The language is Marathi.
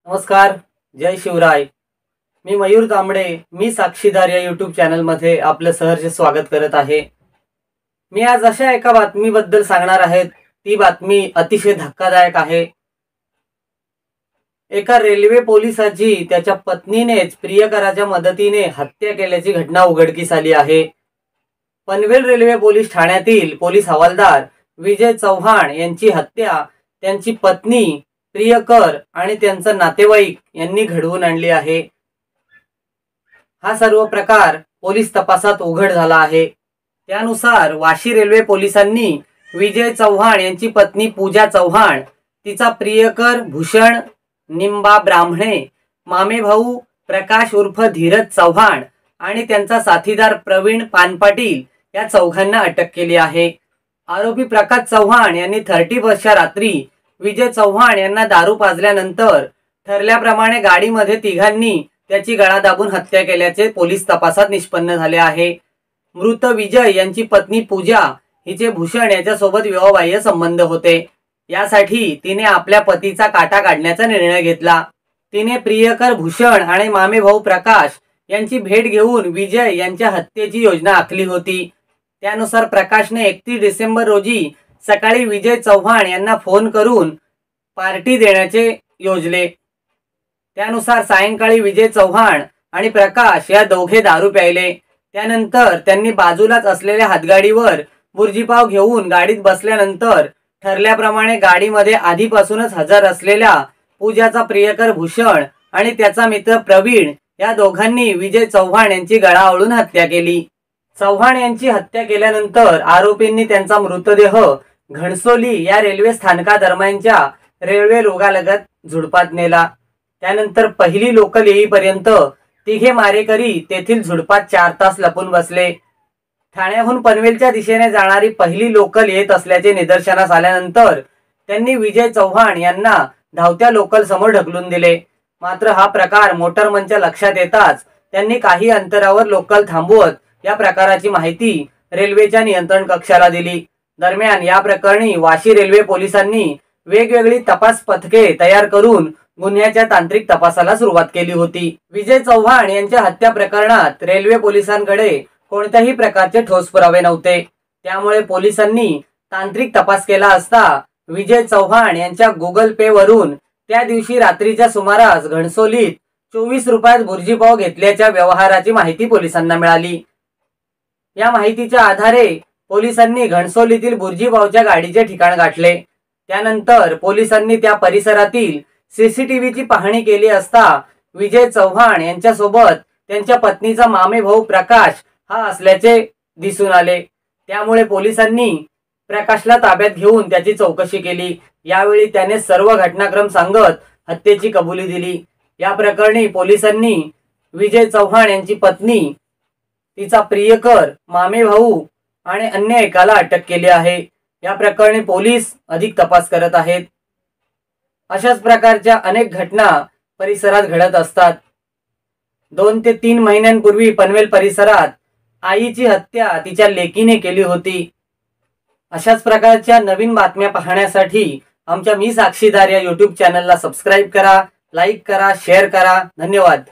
नमस्कार, जय शिवराय। मी मयूर तांबडे, मी साक्षीदार या यूट्यूब चॅनलमध्ये आपलं सहर्ष स्वागत करत आहे। मी आज अशा एका बातमीबद्दल सांगणार आहे। ती बातमी अतिशय धक्कादायक आहे। एका रेल्वे पोलिसाची त्याच्या पत्नीनेच प्रियकराच्या मदतीने हत्या केल्याची घटना उघडकीस आली आहे। पनवेल रेल्वे पोलीस ठाण्यातील पोलीस हवालदार विजय चव्हाण यांची हत्या त्यांची पत्नी, प्रियकर आणि त्यांचा नातेवाईक यांनी घडवून आणली आहे। हा सर्व प्रकार पोलीस तपासात उघड झाला आहे। त्यानुसार वाशी रेल्वे पोलिसांनी विजय चव्हाण यांची पत्नी पूजा चव्हाण, तिचा प्रियकर भूषण निंबा ब्राह्मणे, मामे भाऊ प्रकाश उर्फ धीरज चव्हाण आणि त्यांचा साथीदार प्रवीण पानपाटील या चौघांना अटक केली आहे। आरोपी प्रकाश चव्हाण यांनी 31 रात्री विजय चव्हाण यांना दारू पाजल्यानंतर ठरल्याप्रमाणे गाडीमध्ये तिघांनी त्याची गळा दाबून हत्या केल्याचे पोलीस तपासात निष्पन्न झाले आहे। मृत विजय यांची पत्नी पूजा हिचे भूषण याच्यासोबत विवाहबाह्य संबंध होते। यासाठी तिने आपल्या पतीचा काटा काढण्याचा निर्णय घेतला। तिने प्रियकर भूषण आणि मामे भाऊ प्रकाश यांची भेट घेऊन विजय यांच्या हत्येची योजना आखली होती। त्यानुसार प्रकाशने 31 डिसेंबर रोजी सकाळी विजय चव्हाण यांना फोन करून पार्टी देण्याचे योजले। त्यानुसार सायंकाळी विजय चव्हाण आणि प्रकाश या दोघे दारू प्यायले। त्यानंतर त्यांनी बाजूलाच असलेल्या हातगाडीवर बुर्जीपाव घेऊन गाडीत बसल्यानंतर ठरल्याप्रमाणे गाडीमध्ये आधीपासूनच हजर असलेल्या पूजाचा प्रियकर भूषण आणि त्याचा मित्र प्रवीण या दोघांनी विजय चव्हाण यांची गळा आवळून हत्या केली। चव्हाण यांची हत्या केल्यानंतर आरोपींनी त्यांचा मृतदेह घणसोली या रेल्वे स्थानकादरम्यानच्या रेल्वे रुळालगत झुडपात नेला। त्यानंतर पहिली लोकल येईपर्यंत तिघे मारेकरी तेथील झुडपात 4 तास लपून बसले। ठाण्याहून पनवेलच्या दिशेने जाणारी पहिली लोकल येत असल्याचे निदर्शनास आल्यानंतर त्यांनी विजय चव्हाण यांना धावत्या लोकल समोर ढकलून दिले। मात्र हा प्रकार मोटरमनच्या लक्षात येताच त्यांनी काही अंतरावर लोकल थांबवत या प्रकाराची माहिती रेल्वेच्या नियंत्रण कक्षाला दिली। दरम्यान या प्रकरणी वाशी रेल्वे पोलिसांनी वेगवेगळी तपास पथके तयार करून गुन्ह्याच्या तांत्रिक तपासाला सुरुवात केली होती। विजय चव्हाण यांच्या हत्या प्रकरणात रेल्वे पोलिसांकडे कोणत्याही प्रकारचे ठोस पुरावे नव्हते। त्यामुळे पोलिसांनी तांत्रिक तपास केला असता विजय चव्हाण यांच्या गुगल पे वरून त्या दिवशी रात्रीच्या सुमारास घणसोलीत 24 रुपयात बुर्जीपाव घेतल्याच्या व्यवहाराची माहिती पोलिसांना मिळाली। या माहितीच्या आधारे पोलिसांनी घणसोलीतील बुर्जीपावच्या गाडीचे ठिकाण गाठले। त्यानंतर पोलिसांनी त्या परिसरातील सीसीटीव्हीची पाहणी केली असता विजय चव्हाण यांच्या सोबत त्यांच्या पत्नीचा मामे भाऊ प्रकाश हा असल्याचे दिसून आले। त्यामुळे पोलिसांनी प्रकाशला ताब्यात घेऊन त्याची चौकशी केली। यावेळी त्याने सर्व घटनाक्रम सांगत हत्येची कबुली दिली। या प्रकरणी पोलिसांनी विजय चव्हाण यांची पत्नी, तिचा प्रियकर, मामे भाऊ आणि अन्य एकाला अटक केली आहे। या प्रकरणी पोलीस अधिक तपास करत आहेत। अशाच प्रकारच्या अनेक घटना परिसरात घडत असतात। 2 ते 3 महिन्यांपूर्वी पनवेल परिसरात आईची हत्या तिच्या लेकीने केली होती। अशाच प्रकारच्या नवीन बातम्या पाहण्यासाठी आमच्या मी साक्षीदार या यूट्यूब चॅनलला सबस्क्राइब करा, लाईक करा, शेअर करा। धन्यवाद।